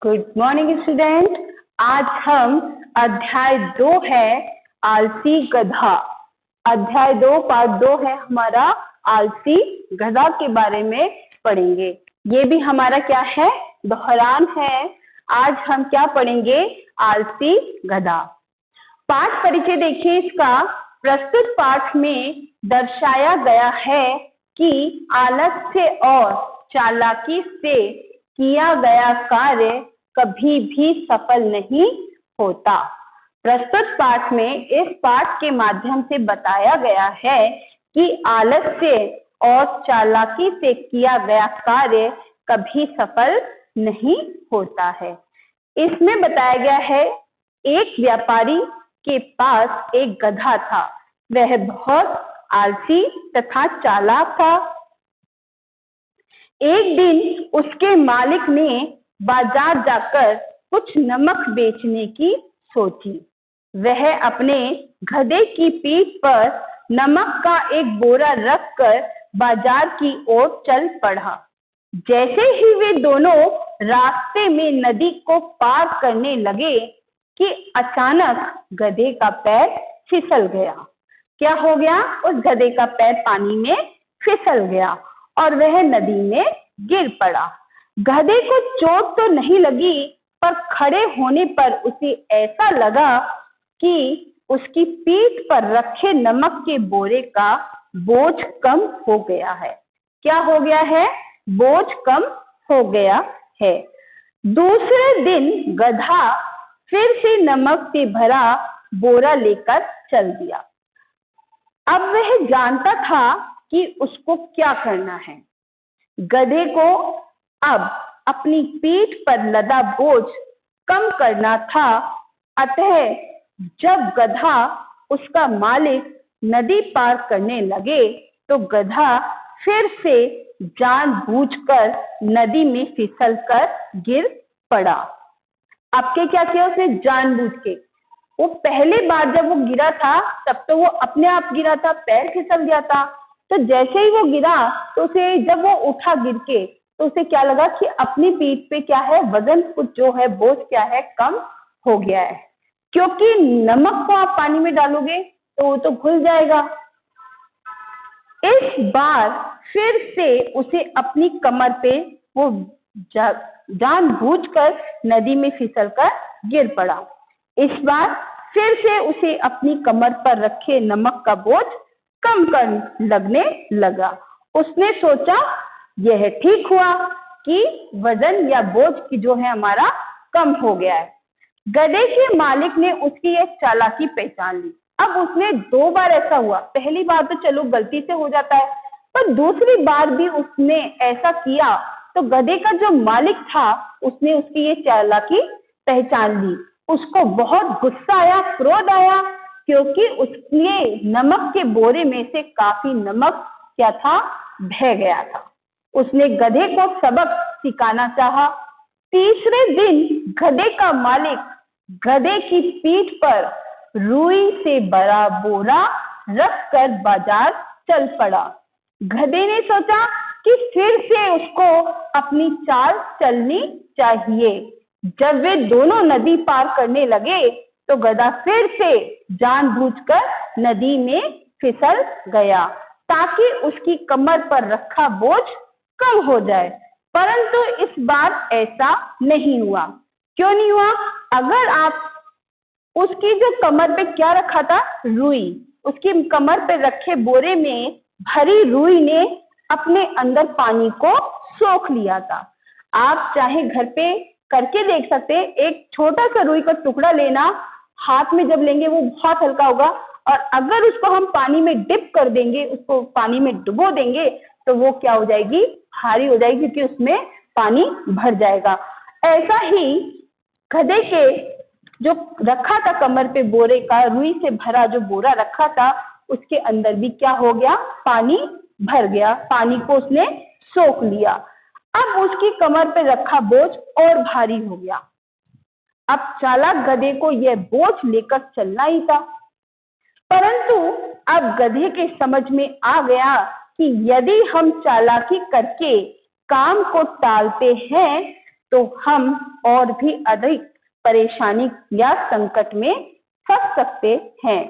Good morning student. आज हम अध्याय 2 है आलसी गधा। अध्याय 2 पार्ट 2 है हमारा आलसी गधा के बारे में पढ़ेंगे। ये भी हमारा क्या है, दोहरान है। आज हम क्या पढ़ेंगे, आलसी गधा। पाठ परिचय देखिए इसका। प्रस्तुत पाठ में दर्शाया गया है कि आलस्य और चालाकी से किया गया कार्य कभी भी सफल नहीं होता। प्रस्तुत पाठ में इस पाठ के माध्यम से बताया गया है कि आलस्य और चालाकी से किया गया कार्य कभी सफल नहीं होता है। इसमें बताया गया है, एक व्यापारी के पास एक गधा था। वह बहुत आलसी तथा चालाक था। एक दिन उसके मालिक ने बाजार जाकर कुछ नमक बेचने की सोची। वह अपने गधे की पीठ पर नमक का एक बोरा रखकर बाजार की ओर चल पड़ा। जैसे ही वे दोनों रास्ते में नदी को पार करने लगे कि अचानक गधे का पैर फिसल गया। क्या हो गया, उस गधे का पैर पानी में फिसल गया और वह नदी में गिर पड़ा। गधे को चोट तो नहीं लगी, पर खड़े होने पर उसे ऐसा लगा कि उसकी पीठ पर रखे नमक के बोरे का बोझ कम हो गया है। क्या हो गया है, बोझ कम हो गया है। दूसरे दिन गधा फिर से नमक से भरा बोरा लेकर चल दिया। अब वह जानता था कि उसको क्या करना है। गधे को अब अपनी पीठ पर लदा बोझ कम करना था। अतः जब गधा उसका मालिक नदी पार करने लगे तो गधा फिर से जानबूझकर नदी में फिसलकर गिर पड़ा। आपके क्या किया उसने, जानबूझ के। वो पहले बार जब वो गिरा था तब तो वो अपने आप गिरा था, पैर फिसल गया था। तो जैसे ही वो गिरा तो उसे, जब वो उठा गिर के, तो उसे क्या लगा कि अपनी पीठ पे क्या है, वजन कुछ जो है, बोझ क्या है, कम हो गया है। क्योंकि नमक को आप पानी में डालोगे तो वो तो घुल जाएगा। इस बार फिर से उसे अपनी कमर पे वो जानबूझकर नदी में फिसलकर गिर पड़ा। इस बार फिर से उसे अपनी कमर पर रखे नमक का बोझ कम कर लगने लगा। उसने सोचा, यह ठीक हुआ कि वजन या बोझ की जो है हमारा कम हो गया है। गधे के मालिक ने उसकी एक चालाकी पहचान ली। अब उसने 2 बार ऐसा हुआ। पहली बार तो चलो गलती से हो जाता है, पर दूसरी बार भी उसने ऐसा किया तो गधे का जो मालिक था उसने उसकी ये चालाकी पहचान ली। उसको बहुत गुस्सा आया, क्रोध आया, क्योंकि उसने नमक के बोरे में से काफी नमक क्या था, बह गया था। उसने गधे को सबक सिखाना चाहा। तीसरे दिन गधे का मालिक गधे की पीठ पर रुई से भरा बोरा रखकर बाजार चल पड़ा। गधे ने सोचा कि फिर से उसको अपनी चाल चलनी चाहिए। जब वे दोनों नदी पार करने लगे तो गधा फिर से जानबूझकर नदी में फिसल गया ताकि उसकी कमर पर रखा बोझ कम हो जाए। परंतु इस बार ऐसा नहीं हुआ। क्यों नहीं हुआ? अगर आप उसकी जो कमर पे क्या रखा था, रुई, उसकी कमर पे रखे बोरे में भरी रुई ने अपने अंदर पानी को सोख लिया था। आप चाहे घर पे करके देख सकते हैं। एक छोटा सा रुई का टुकड़ा लेना, हाथ में जब लेंगे वो बहुत हल्का होगा, और अगर उसको हम पानी में डिप कर देंगे, उसको पानी में डुबो देंगे, तो वो क्या हो जाएगी, भारी हो जाएगी, क्योंकि उसमें पानी भर जाएगा। ऐसा ही गधे के जो रखा था कमर पे बोरे का, रुई से भरा जो बोरा रखा था, उसके अंदर भी क्या हो गया, पानी भर गया। पानी को उसने सोख लिया। अब उसकी कमर पे रखा बोझ और भारी हो गया। अब चालाक गधे को यह बोझ लेकर चलना ही था। परंतु अब गधे के समझ में आ गया कि यदि हम चालाकी करके काम को टालते हैं तो हम और भी अधिक परेशानी या संकट में फंस सकते हैं।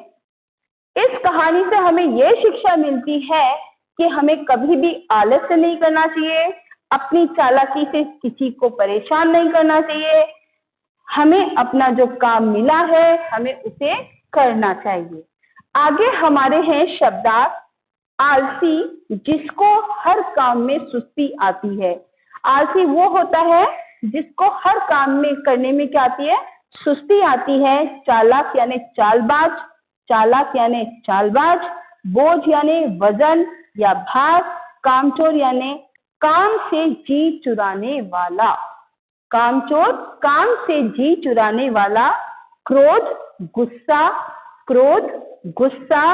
इस कहानी से हमें यह शिक्षा मिलती है कि हमें कभी भी आलस्य नहीं करना चाहिए, अपनी चालाकी से किसी को परेशान नहीं करना चाहिए। हमें अपना जो काम मिला है हमें उसे करना चाहिए। आगे हमारे हैं शब्दार्थ। आलसी, जिसको हर काम में सुस्ती आती है। आलसी वो होता है जिसको हर काम में करने में क्या आती है, सुस्ती आती है। चालाक यानी चालबाज, चालाक यानी चालबाज। बोझ यानी वजन या भार। कामचोर यानी काम से जी चुराने वाला। कामचोर, काम से जी चुराने वाला। क्रोध, गुस्सा, क्रोध, गुस्सा।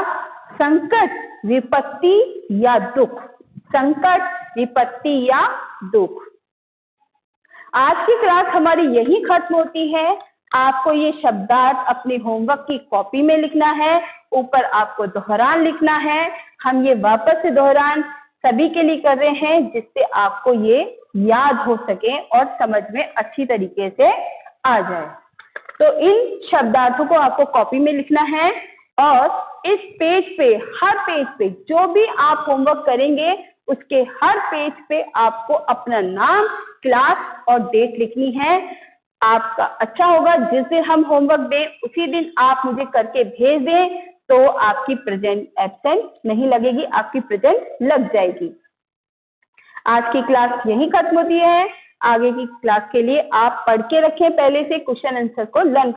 संकट, विपत्ति या दुख। संकट, विपत्ति या दुख। आज की क्लास हमारी यही खत्म होती है। आपको ये शब्दार्थ अपने होमवर्क की कॉपी में लिखना है, ऊपर आपको दोहरान लिखना है। हम ये वापस से दोहरान सभी के लिए कर रहे हैं जिससे आपको ये याद हो सके और समझ में अच्छी तरीके से आ जाए। तो इन शब्दार्थों को आपको कॉपी में लिखना है और इस पेज पे, हर पेज पे जो भी आप होमवर्क करेंगे उसके हर पेज पे आपको अपना नाम, क्लास और डेट लिखनी है। आपका अच्छा होगा जिस दिन हम होमवर्क दें उसी दिन आप मुझे करके भेज दें, तो आपकी प्रेजेंट एब्सेंट नहीं लगेगी, आपकी प्रेजेंट लग जाएगी। आज की क्लास यही खत्म होती है। आगे की क्लास के लिए आप पढ़ के रखें, पहले से क्वेश्चन आंसर को लर्न